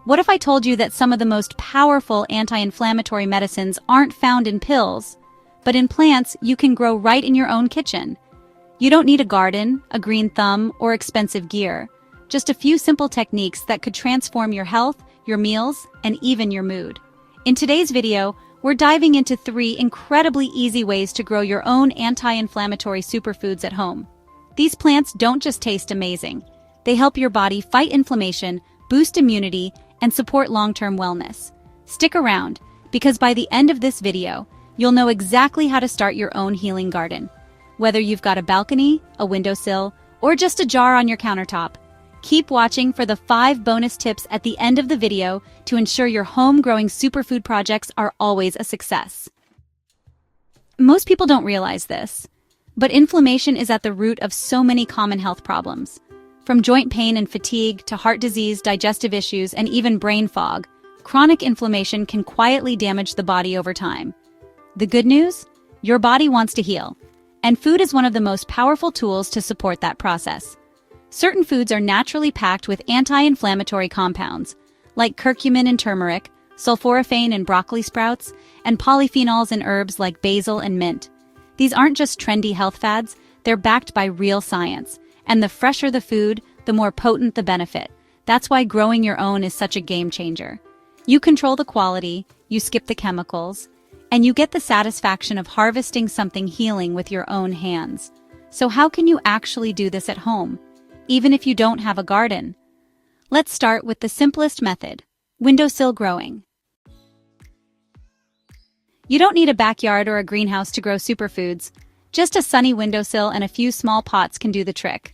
What if I told you that some of the most powerful anti-inflammatory medicines aren't found in pills, but in plants you can grow right in your own kitchen? You don't need a garden, a green thumb, or expensive gear. Just a few simple techniques that could transform your health, your meals, and even your mood. In today's video, we're diving into 3 incredibly easy ways to grow your own anti-inflammatory superfoods at home. These plants don't just taste amazing. They help your body fight inflammation, boost immunity, and support long-term wellness. Stick around, because by the end of this video, you'll know exactly how to start your own healing garden. Whether you've got a balcony, a windowsill, or just a jar on your countertop, keep watching for the 5 bonus tips at the end of the video to ensure your home-growing superfood projects are always a success. Most people don't realize this, but inflammation is at the root of so many common health problems. From joint pain and fatigue to heart disease, digestive issues, and even brain fog, chronic inflammation can quietly damage the body over time. The good news? Your body wants to heal, and food is one of the most powerful tools to support that process. Certain foods are naturally packed with anti-inflammatory compounds, like curcumin in turmeric, sulforaphane in broccoli sprouts, and polyphenols in herbs like basil and mint. These aren't just trendy health fads, they're backed by real science. And the fresher the food, the more potent the benefit. That's why growing your own is such a game changer. You control the quality, you skip the chemicals, and you get the satisfaction of harvesting something healing with your own hands. So how can you actually do this at home, even if you don't have a garden? Let's start with the simplest method, windowsill growing. You don't need a backyard or a greenhouse to grow superfoods. Just a sunny windowsill and a few small pots can do the trick.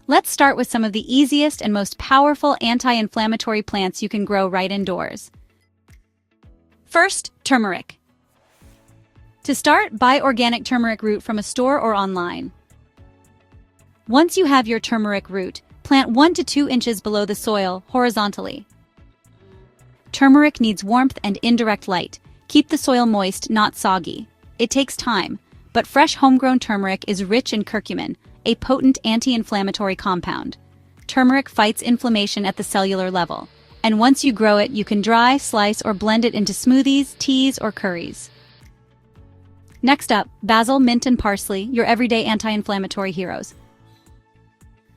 Let's start with some of the easiest and most powerful anti-inflammatory plants you can grow right indoors. First, turmeric. To start, buy organic turmeric root from a store or online. Once you have your turmeric root, plant 1 to 2 inches below the soil, horizontally. Turmeric needs warmth and indirect light. Keep the soil moist, not soggy. It takes time, but fresh homegrown turmeric is rich in curcumin, a potent anti-inflammatory compound. Turmeric fights inflammation at the cellular level, and once you grow it, you can dry, slice, or blend it into smoothies, teas, or curries. Next up, basil, mint, and parsley, your everyday anti-inflammatory heroes.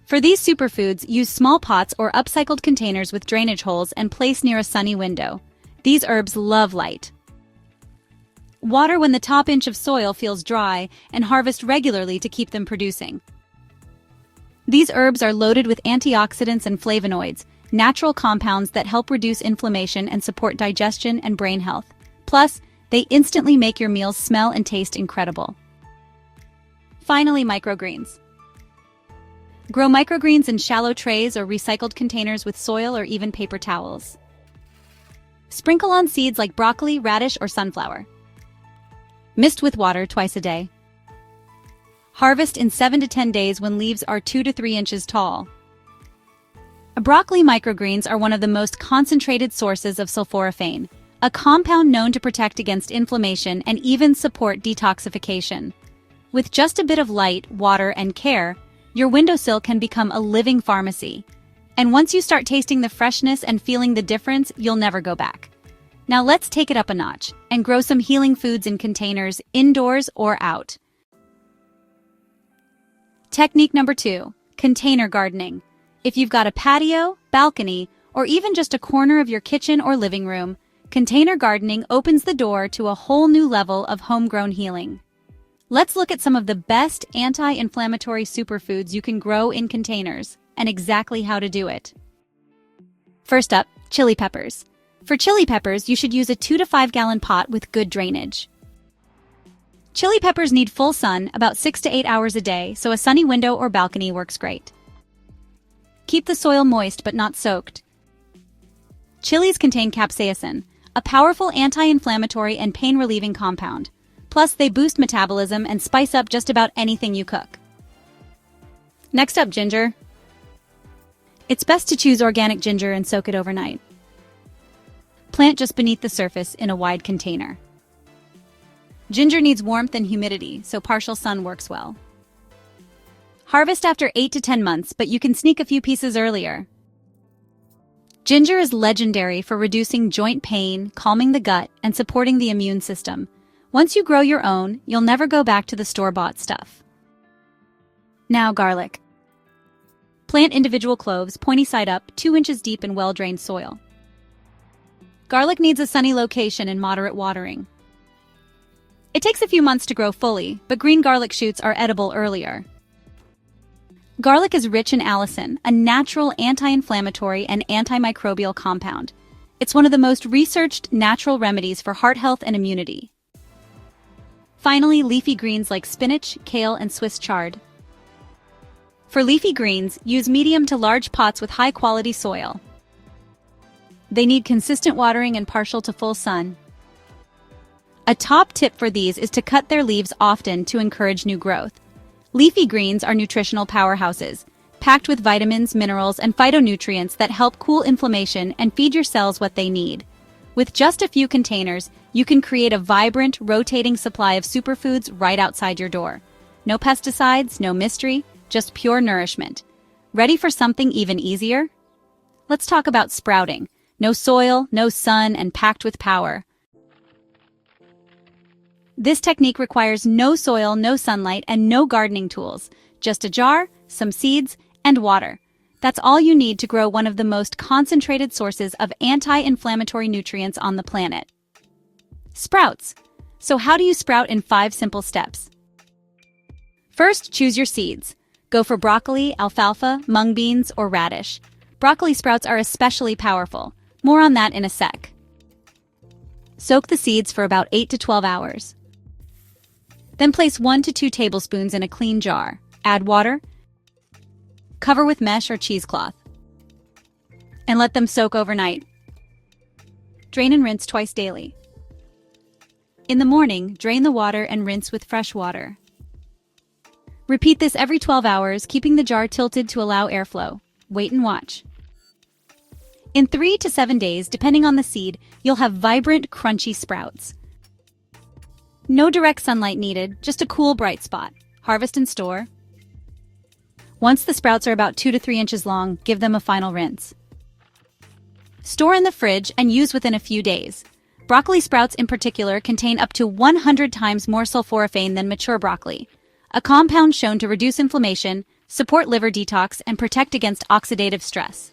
For these superfoods, use small pots or upcycled containers with drainage holes and place near a sunny window. These herbs love light. Water when the top inch of soil feels dry, and harvest regularly to keep them producing. These herbs are loaded with antioxidants and flavonoids, natural compounds that help reduce inflammation and support digestion and brain health. Plus, they instantly make your meals smell and taste incredible. Finally, microgreens. Grow microgreens in shallow trays or recycled containers with soil or even paper towels. Sprinkle on seeds like broccoli, radish, or sunflower. Mist with water twice a day. Harvest in 7 to 10 days when leaves are 2 to 3 inches tall. Broccoli microgreens are one of the most concentrated sources of sulforaphane, a compound known to protect against inflammation and even support detoxification. With just a bit of light, water, and care, your windowsill can become a living pharmacy. And once you start tasting the freshness and feeling the difference, you'll never go back. Now let's take it up a notch and grow some healing foods in containers, indoors or out. Technique number 2, container gardening. If you've got a patio, balcony, or even just a corner of your kitchen or living room, container gardening opens the door to a whole new level of homegrown healing. Let's look at some of the best anti-inflammatory superfoods you can grow in containers and exactly how to do it. First up, chili peppers. For chili peppers, you should use a 2 to 5 gallon pot with good drainage. Chili peppers need full sun, about 6 to 8 hours a day, so a sunny window or balcony works great. Keep the soil moist but not soaked. Chilies contain capsaicin, a powerful anti-inflammatory and pain-relieving compound. Plus, they boost metabolism and spice up just about anything you cook. Next up, ginger. It's best to choose organic ginger and soak it overnight. Plant just beneath the surface in a wide container. Ginger needs warmth and humidity, so partial sun works well. Harvest after 8 to 10 months, but you can sneak a few pieces earlier. Ginger is legendary for reducing joint pain, calming the gut, and supporting the immune system. Once you grow your own, you'll never go back to the store-bought stuff. Now, garlic. Plant individual cloves, pointy side up, 2 inches deep in well-drained soil. Garlic needs a sunny location and moderate watering. It takes a few months to grow fully, but green garlic shoots are edible earlier. Garlic is rich in allicin, a natural anti-inflammatory and antimicrobial compound. It's one of the most researched natural remedies for heart health and immunity. Finally, leafy greens like spinach, kale, and Swiss chard. For leafy greens, use medium to large pots with high-quality soil. They need consistent watering and partial to full sun. A top tip for these is to cut their leaves often to encourage new growth. Leafy greens are nutritional powerhouses, packed with vitamins, minerals, and phytonutrients that help cool inflammation and feed your cells what they need. With just a few containers, you can create a vibrant, rotating supply of superfoods right outside your door. No pesticides, no mystery, just pure nourishment. Ready for something even easier? Let's talk about sprouting. No soil, no sun, and packed with power. This technique requires no soil, no sunlight, and no gardening tools. Just a jar, some seeds, and water. That's all you need to grow one of the most concentrated sources of anti-inflammatory nutrients on the planet. Sprouts. So how do you sprout in 5 simple steps? First, choose your seeds. Go for broccoli, alfalfa, mung beans, or radish. Broccoli sprouts are especially powerful. More on that in a sec. Soak the seeds for about 8 to 12 hours. Then place 1 to 2 tablespoons in a clean jar. Add water. Cover with mesh or cheesecloth. And let them soak overnight. Drain and rinse twice daily. In the morning, drain the water and rinse with fresh water. Repeat this every 12 hours, keeping the jar tilted to allow airflow. Wait and watch. In 3 to 7 days, depending on the seed, you'll have vibrant, crunchy sprouts. No direct sunlight needed, just a cool, bright spot. Harvest and store. Once the sprouts are about 2 to 3 inches long, give them a final rinse. Store in the fridge and use within a few days. Broccoli sprouts in particular contain up to 100 times more sulforaphane than mature broccoli, a compound shown to reduce inflammation, support liver detox, and protect against oxidative stress.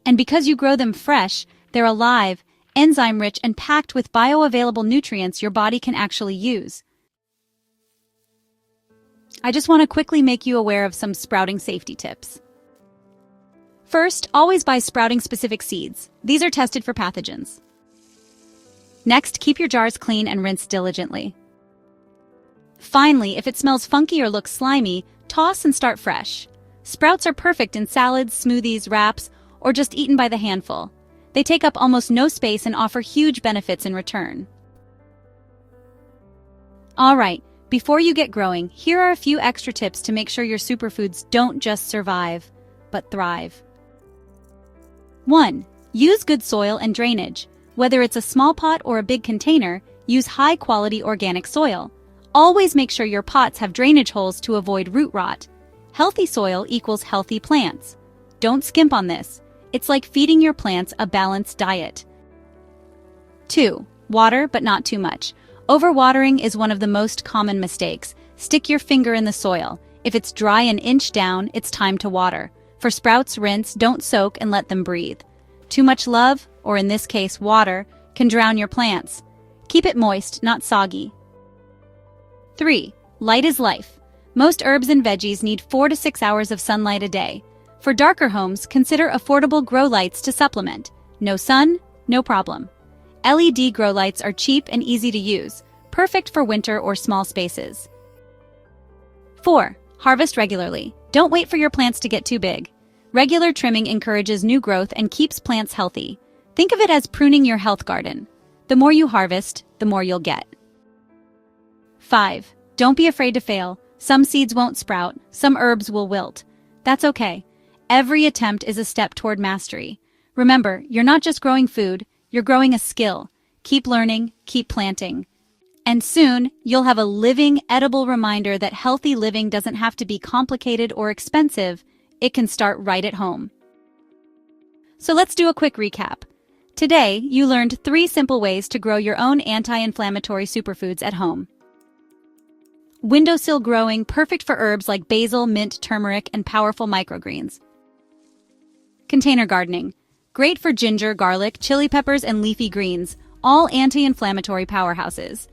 And because you grow them fresh, they're alive, enzyme-rich, and packed with bioavailable nutrients your body can actually use. I just want to quickly make you aware of some sprouting safety tips. First, always buy sprouting-specific seeds. These are tested for pathogens. Next, keep your jars clean and rinse diligently. Finally, if it smells funky or looks slimy, toss and start fresh. Sprouts are perfect in salads, smoothies, wraps, or just eaten by the handful. They take up almost no space and offer huge benefits in return. Alright, before you get growing, here are a few extra tips to make sure your superfoods don't just survive, but thrive. 1. Use good soil and drainage. Whether it's a small pot or a big container, use high-quality organic soil. Always make sure your pots have drainage holes to avoid root rot. Healthy soil equals healthy plants. Don't skimp on this. It's like feeding your plants a balanced diet. 2. Water, but not too much. Overwatering is one of the most common mistakes. Stick your finger in the soil. If it's dry an inch down, it's time to water. For sprouts, rinse, don't soak, and let them breathe. Too much love, or in this case water, can drown your plants. Keep it moist, not soggy. 3. Light is life. Most herbs and veggies need 4 to 6 hours of sunlight a day. For darker homes, consider affordable grow lights to supplement. No sun? No problem. LED grow lights are cheap and easy to use, perfect for winter or small spaces. 4. Harvest regularly. Don't wait for your plants to get too big. Regular trimming encourages new growth and keeps plants healthy. Think of it as pruning your health garden. The more you harvest, the more you'll get. 5. Don't be afraid to fail. Some seeds won't sprout, some herbs will wilt. That's okay. Every attempt is a step toward mastery. Remember, you're not just growing food, you're growing a skill. Keep learning, keep planting. And soon, you'll have a living, edible reminder that healthy living doesn't have to be complicated or expensive. It can start right at home. So let's do a quick recap. Today, you learned 3 simple ways to grow your own anti-inflammatory superfoods at home. Windowsill growing, perfect for herbs like basil, mint, turmeric, and powerful microgreens. Container gardening, great for ginger, garlic, chili peppers, and leafy greens, all anti-inflammatory powerhouses.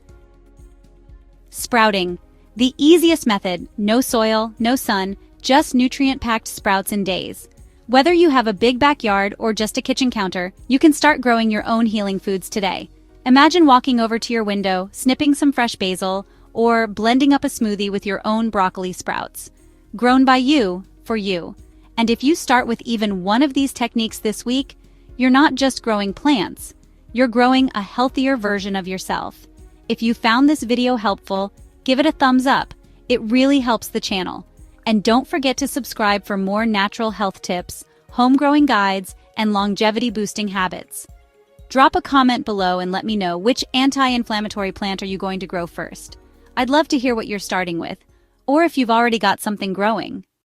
Sprouting, the easiest method, no soil, no sun, just nutrient-packed sprouts in days. Whether you have a big backyard or just a kitchen counter, you can start growing your own healing foods today. Imagine walking over to your window, snipping some fresh basil, or blending up a smoothie with your own broccoli sprouts. Grown by you, for you. And if you start with even one of these techniques this week, you're not just growing plants, you're growing a healthier version of yourself. If you found this video helpful, give it a thumbs up. It really helps the channel. And don't forget to subscribe for more natural health tips, home-growing guides, and longevity-boosting habits. Drop a comment below and let me know which anti-inflammatory plant are you going to grow first. I'd love to hear what you're starting with, or if you've already got something growing.